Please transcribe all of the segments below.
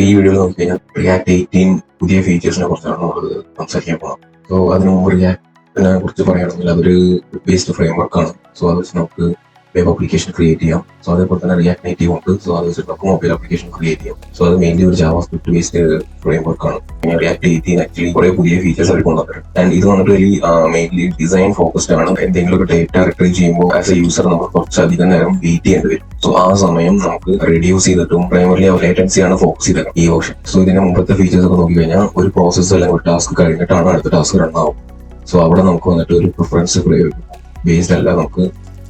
ഈ വീഡിയോയിൽ നോക്കി കഴിഞ്ഞാൽ റിയാക്ട് 18 പുതിയ ഫീച്ചേഴ്സിനെ കുറിച്ചാണ് നമ്മൾ സംസാരിക്കാൻ പോകുന്നത്. സോ അതിനു മുമ്പ് റിയാക്ടിനെ കുറിച്ച് പറയുകയാണെങ്കിൽ അതൊരു ബേസ്ഡ് ഫ്രെയിംവർക്കാണ്. സോ അത് വെച്ച് നമുക്ക് വെബ് ആപ്ലിക്കേഷൻ ക്രിയേറ്റ് ചെയ്യാം. സോ അതേപോലെ തന്നെ റിയാക്ട് നേറ്റീവ് ഉണ്ട്. സോ അത് വെച്ചിട്ട് നമുക്ക് മൊബൈൽ ആപ്ലിക്കേഷൻ ക്രിയേറ്റ് ചെയ്യാം. സോ അത് മെയിൻലി ഒരു ജാവാസ്ക്രിപ്റ്റ് ബേസ്ഡ് ഫ്രെയിംവർക്കാണ്. റിയാക്ട് 18 ആക്ച്വലി കുറെ പുതിയ ഫീച്ചേഴ്സ് അവർ കൊണ്ടുവന്നിട്ടുണ്ട്. ആൻഡ് ഇത് വന്നിട്ട് മെയിൻലി ഡിസൈൻ ഫോക്കസ്ഡ് ആണ്. എന്തെങ്കിലും ഒരു ഡേറ്റ റിട്രീവ് ചെയ്യുമ്പോൾ ആസ് എ യൂസർ നമുക്ക് കുറച്ചധികം നേരം വെയിറ്റ് ചെയ്യേണ്ടി വരും. സോ ആ സമയം നമുക്ക് റെഡ്യൂസ് ചെയ്തിട്ടും പ്രൈമറിലി ലേറ്റൻസി ആണ് ഫോക്കസ് ചെയ്തത് ഈ ഓപ്ഷൻ. സോ ഇതിന്റെ മുമ്പത്തെ ഫീച്ചേഴ്സ് ഒക്കെ നോക്കി കഴിഞ്ഞാൽ ഒരു പ്രോസസ്സ് അല്ലെങ്കിൽ ഒരു ടാസ്ക് കഴിഞ്ഞിട്ടാണ് അടുത്ത ടാസ്ക് റൺ ആവും. സോ അവിടെ നമുക്ക് വന്നിട്ട് ഒരു പ്രിഫറൻസ് ബേസ്ഡ് അല്ല നമുക്ക്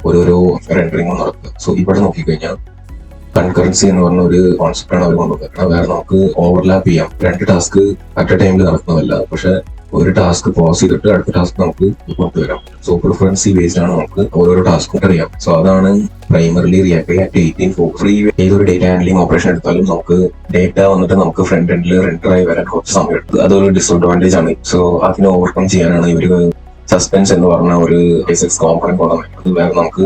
ഓരോരോ റെൻഡറിംഗ് നടക്കുക. സോ ഇവിടെ നോക്കിക്കഴിഞ്ഞാൽ കൺകറൻസി എന്ന് പറഞ്ഞ ഒരു കോൺസെപ്റ്റ് ആണ് അവർ കൊണ്ടുവന്നത്. വേറെ നമുക്ക് ഓവർലാപ്പ് ചെയ്യാം. രണ്ട് ടാസ്ക് അറ്റ് എ ടൈമിൽ നടക്കുന്നതല്ല, പക്ഷെ ഒരു ടാസ്ക് പോസ് ചെയ്തിട്ട് അടുത്ത ടാസ്ക് നമുക്ക് കൊണ്ടുവരാം. സോ പ്രിഫറൻസി ബേസ്ഡ് ആണ് നമുക്ക് ഓരോരോ ടാസ്കും അറിയാം. സോ അതാണ് പ്രൈമറിലി റിയാക്ട് 18 ഫോക്കസ്. ഫ്രീ ഏതൊരു ഡേറ്റ ഹാൻഡ്ലിംഗ് ഓപ്പറേഷൻ എടുത്താലും നമുക്ക് ഡേറ്റ വന്നിട്ട് നമുക്ക് ഫ്രണ്ട് എൻഡിൽ റെൻഡർ ആയി വരാൻ കുറച്ച് സമയം എടുക്കും. അതൊരു ഡിസ്അഡ്വാൻറ്റേജ് ആണ്. സോ അതിനെ ഓവർകം ചെയ്യാനാണ് ഇവർ സസ്പെൻസ് എന്ന് പറഞ്ഞ ഒരു ബേസിക്സ് കോമ്പണന്റ് കൊണ്ടുവന്നത്. വേറെ നമുക്ക്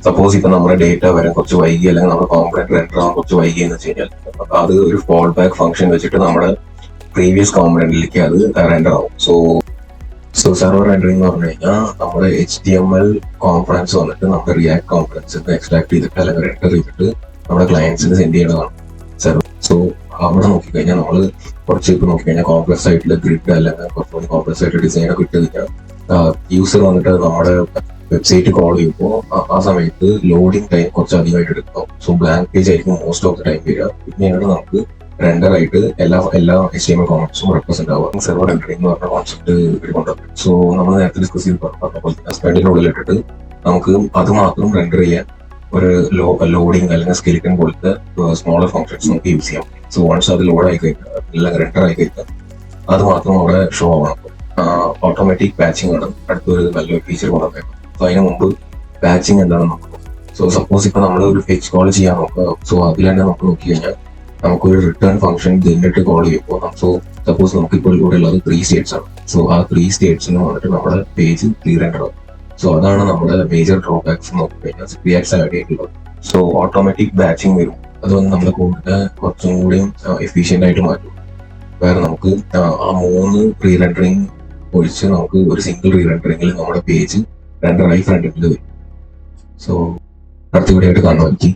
സപ്പോസ് ഇപ്പൊ നമ്മുടെ ഡേറ്റ വരാൻ കുറച്ച് വൈകി അല്ലെങ്കിൽ നമ്മുടെ കോമ്പണന്റ് റെൻഡർ ആവാൻ കുറച്ച് വൈകി എന്ന് വെച്ച് കഴിഞ്ഞാൽ അത് ഒരു ഫോൾ ബാക്ക് ഫംഗ്ഷൻ വെച്ചിട്ട് നമ്മുടെ പ്രീവിയസ് കോമ്പണന്റിലേക്ക് അത് റെൻഡർ ആവും. സോ സെർവർ റെൻഡറിംഗ് എന്ന് പറഞ്ഞു കഴിഞ്ഞാൽ നമ്മുടെ HTML കോമ്പണൻസ് വന്നിട്ട് നമ്മുടെ റിയാക്ട് കോമ്പണൻസ് എക്സ്ട്രാക്ട് ചെയ്തിട്ട് അല്ലെങ്കിൽ റെൻഡർ ചെയ്തിട്ട് നമ്മുടെ ക്ലയൻസിന് സെൻഡ് ചെയ്യണതാണ് സെർവർ. സോ അവിടെ നോക്കിക്കഴിഞ്ഞാൽ നമ്മൾ കുറച്ച് ഇപ്പൊ നോക്കിക്കഴിഞ്ഞാൽ കോംപ്ലക്സ് ആയിട്ടുള്ള ഗ്രിഡ് അല്ലെങ്കിൽ കുറച്ചുകൂടി കോംപ്ലക്സ് ആയിട്ട് ഡിസൈൻ ഒക്കെ ഇട്ട് കഴിഞ്ഞാൽ യൂസർ വന്നിട്ട് നമ്മുടെ വെബ്സൈറ്റ് കോൾ ചെയ്യുമ്പോൾ ആ സമയത്ത് ലോഡിംഗ് ടൈം കുറച്ച് അധികമായിട്ട് എടുക്കും. സോ ബ്ലാങ്ക് പേജ് ആയിരിക്കും മോസ്റ്റ് ഓഫ് ദ ടൈം വരിക. പിന്നെയാണ് നമുക്ക് റെൻഡർ ആയിട്ട് എല്ലാ HTML കോമ്പണൻസും റെപ്രസെന്റ് ആവുക. സെർവർ റെൻഡറിംഗ് എന്ന് പറഞ്ഞ കോൺസെപ്റ്റ് കൊണ്ടുവരും. സോ നമ്മൾ നേരത്തെ ഡിസ്കസ് ചെയ്ത് പറഞ്ഞ ഹസ്ബൻഡിന്റെ ഉള്ളിൽ ഇട്ടിട്ട് നമുക്ക് അത് മാത്രം റെൻഡർ ചെയ്യാൻ ഒരു ലോഡിംഗ് അല്ലെങ്കിൽ സ്കെലിറ്റൻ പോലത്തെ സ്മോളർ ഫംഗ്ഷൻസ് നമുക്ക് യൂസ് ചെയ്യാം. സോ വൺസ് അത് ലോഡ് ആയി കഴിഞ്ഞാൽ അല്ലെങ്കിൽ റെൻഡർ ആയി കഴിഞ്ഞാൽ അത് മാത്രം അവിടെ ഷോ ആവണം. ഓട്ടോമാറ്റിക് പാച്ചിങ് ആണ് അടുത്തൊരു നല്ലൊരു ഫീച്ചർ കൊണ്ടുവന്നേക്കും. സോ അതിന് മുമ്പ് പാച്ചിങ് എന്താണെന്ന് നോക്കാം. സോ സപ്പോസ് ഇപ്പൊ നമ്മൾ ഒരു ഫെച്ച് കോൾ ചെയ്യാൻ നോക്കുക. സോ അതിൽ തന്നെ നമുക്ക് നോക്കി കഴിഞ്ഞാൽ നമുക്കൊരു റിട്ടേൺ ഫംഗ്ഷൻ ഇതിന്നിട്ട് കോൾ ചെയ്യുമ്പോൾ സോ സപ്പോസ് നമുക്കിപ്പോൾ ഇവിടെ ഉള്ളത് 3 സ്റ്റേറ്റ്സ് ആണ്. സോ ആ 3 സ്റ്റേറ്റ്സിന് വന്നിട്ട് നമ്മുടെ പേജ് ക്ലിയർ ആയിട്ടുണ്ടാവും. സോ അതാണ് നമ്മുടെ മേജർ ഡ്രോബാക്സ് നോക്കി കഴിഞ്ഞാൽ റിയാക്ട്സ് ആഡ് ആയിട്ടുള്ളത്. സോ ഓട്ടോമാറ്റിക് ബാച്ചിങ് വരും. അതുകൊണ്ട് നമ്മുടെ കോഡിനെ കുറച്ചും കൂടി എഫിഷ്യന്റ് ആയിട്ട് മാറ്റും. വേറെ നമുക്ക് ആ 3 റീ റെൻഡറിങ് ഒഴിച്ച് നമുക്ക് ഒരു സിംഗിൾ റീ റെൻഡറിങ്ങിൽ നമ്മുടെ പേജ് റെൻഡർ ആയി ഫ്രണ്ട് എൻഡിൽ വരും. സോ അടുത്ത വീഡിയോ ആയിട്ട് കാണാൻ പറ്റി.